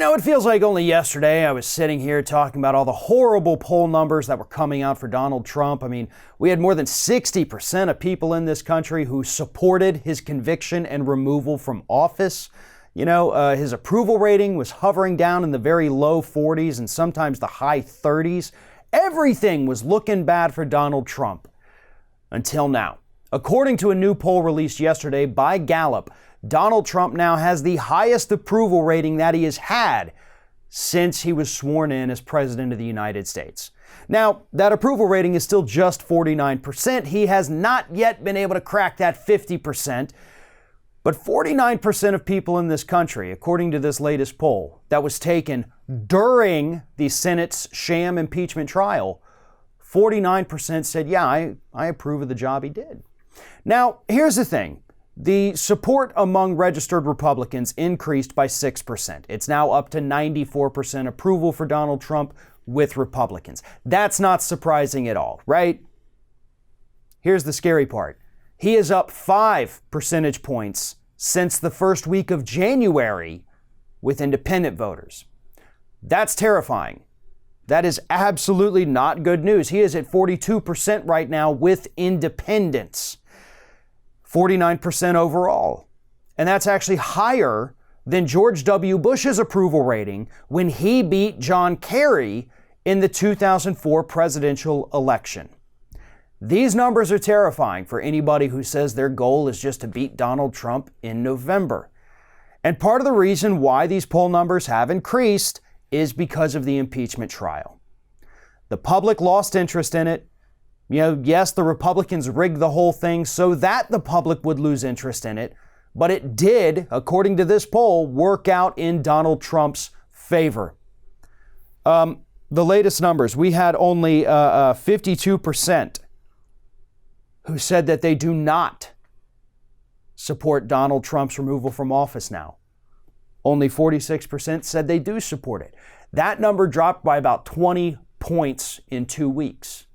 It feels like only yesterday I was sitting here talking about all the horrible poll numbers that were coming out for Donald Trump. We had more than 60% of people in this country who supported his conviction and removal from office. His approval rating was hovering down in the very low 40s and sometimes the high 30s. Everything was looking bad for Donald Trump until now. According to a new poll released yesterday by Gallup, Donald Trump now has the highest approval rating that he has had since he was sworn in as President of the United States. Now, that approval rating is still just 49%. He has not yet been able to crack that 50%. But 49% of people in this country, according to this latest poll that was taken during the Senate's sham impeachment trial, 49% said, yeah, I approve of the job he did. Now, here's the thing. The support among registered Republicans increased by 6%. It's now up to 94% approval for Donald Trump with Republicans. That's not surprising at all, right? Here's the scary part. He is up 5 percentage points since the first week of January with independent voters. That's terrifying. That is absolutely not good news. He is at 42% right now with independents. 49% overall. And that's actually higher than George W. Bush's approval rating when he beat John Kerry in the 2004 presidential election. These numbers are terrifying for anybody who says their goal is just to beat Donald Trump in November. And part of the reason why these poll numbers have increased is because of the impeachment trial. The public lost interest in it. Yes, the Republicans rigged the whole thing so that the public would lose interest in it, but it did, according to this poll, work out in Donald Trump's favor. The latest numbers, we had only 52% who said that they do not support Donald Trump's removal from office now. Only 46% said they do support it. That number dropped by about 20 points in 2 weeks.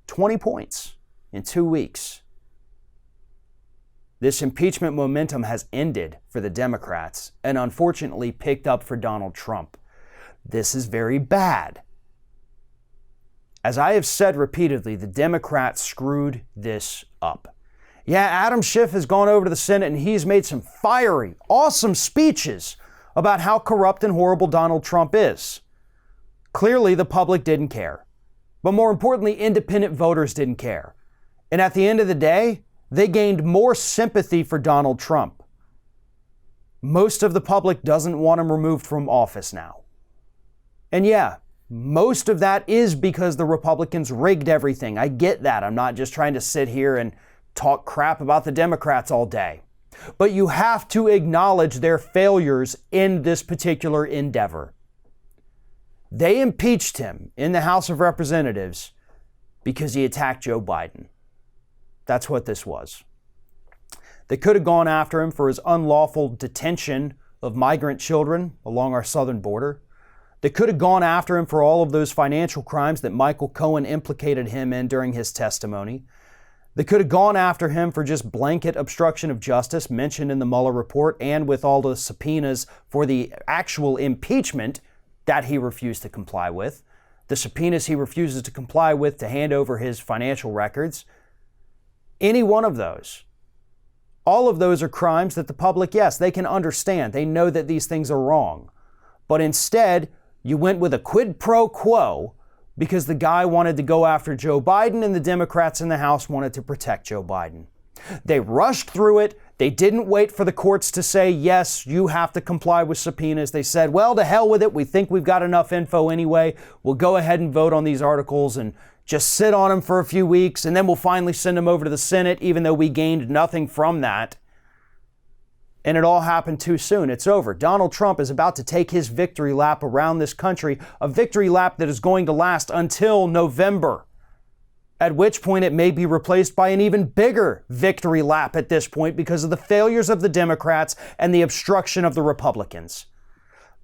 20 points in 2 weeks. This impeachment momentum has ended for the Democrats and unfortunately picked up for Donald Trump. This is very bad. As I have said repeatedly, the Democrats screwed this up. Yeah, Adam Schiff has gone over to the Senate and he's made some fiery, awesome speeches about how corrupt and horrible Donald Trump is. Clearly, the public didn't care. But more importantly, independent voters didn't care. And at the end of the day, they gained more sympathy for Donald Trump. Most of the public doesn't want him removed from office now. And yeah, most of that is because the Republicans rigged everything. I get that. I'm not just trying to sit here and talk crap about the Democrats all day. But you have to acknowledge their failures in this particular endeavor. They impeached him in the House of Representatives because he attacked Joe Biden. That's what this was. They could have gone after him for his unlawful detention of migrant children along our southern border. They could have gone after him for all of those financial crimes that Michael Cohen implicated him in during his testimony. They could have gone after him for just blanket obstruction of justice mentioned in the Mueller report and with all the subpoenas for the actual impeachment that he refused to comply with, the subpoenas he refuses to comply with to hand over his financial records. Any one of those. All of those are crimes that the public, yes, they can understand. They know that these things are wrong. But instead, you went with a quid pro quo because the guy wanted to go after Joe Biden and the Democrats in the House wanted to protect Joe Biden. They rushed through it. They didn't wait for the courts to say, yes, you have to comply with subpoenas. They said, well, to hell with it. We think we've got enough info anyway. We'll go ahead and vote on these articles and just sit on them for a few weeks, and then we'll finally send them over to the Senate, even though we gained nothing from that. And it all happened too soon. It's over. Donald Trump is about to take his victory lap around this country, a victory lap that is going to last until November, at which point it may be replaced by an even bigger victory lap at this point because of the failures of the Democrats and the obstruction of the Republicans.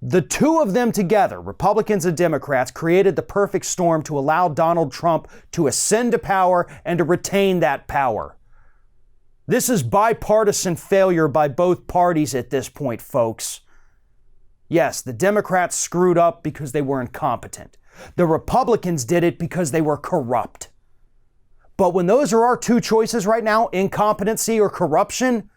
The two of them together, Republicans and Democrats, created the perfect storm to allow Donald Trump to ascend to power and to retain that power. This is bipartisan failure by both parties at this point, folks. Yes, the Democrats screwed up because they were incompetent. The Republicans did it because they were corrupt. But when those are our two choices right now, incompetency or corruption,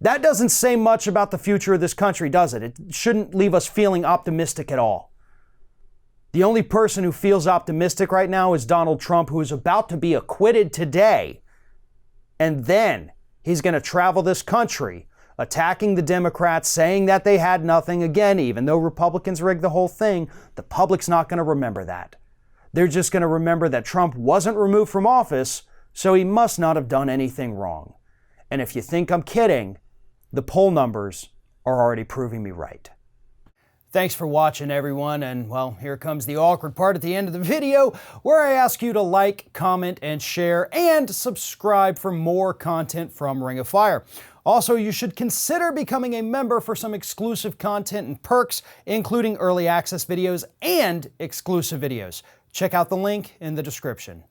that doesn't say much about the future of this country, does it? It shouldn't leave us feeling optimistic at all. The only person who feels optimistic right now is Donald Trump, who is about to be acquitted today. And then he's going to travel this country attacking the Democrats, saying that they had nothing. Again, even though Republicans rigged the whole thing, the public's not going to remember that. They're just going to remember that Trump wasn't removed from office, so he must not have done anything wrong. And if you think I'm kidding, the poll numbers are already proving me right. Thanks for watching, everyone, and well, here comes the awkward part at the end of the video where I ask you to like, comment, and share, and subscribe for more content from Ring of Fire. Also, you should consider becoming a member for some exclusive content and perks, including early access videos and exclusive videos. Check out the link in the description.